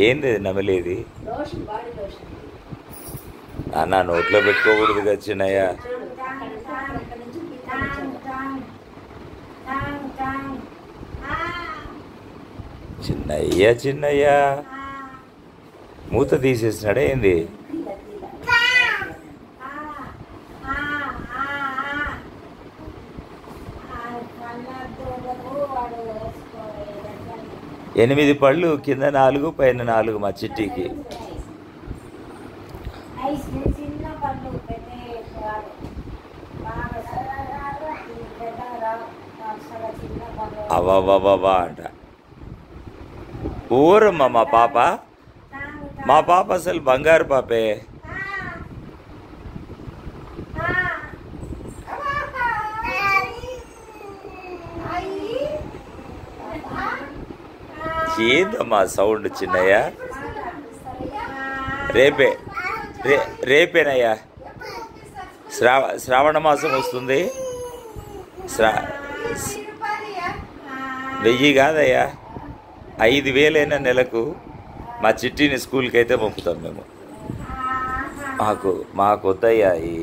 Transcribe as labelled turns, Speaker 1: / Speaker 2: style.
Speaker 1: ఏంది నమ్మలేది అన్న నోట్లో పెట్టుకోకూడదు చిన్నయ్య. చిన్నయ్య చిన్నయ్య మూత తీసేసినాడా ఏంది? ఎనిమిది పళ్ళు, కింద 4 పైన 4 మా చిట్టికి. అవ్వా అంట. ఊరమ్మ మా పాప అసలు బంగారు పాపే. ఏందమ్మా సౌండ్ చిన్నయ్య? రేపేనయ్యా శ్రావణ మాసం వస్తుంది. 1000 కాదయ్యా, 5000 నెలకు మా చిట్టిని స్కూల్కి అయితే పంపుతాం మేము. మాకు వద్దయ్యా ఈ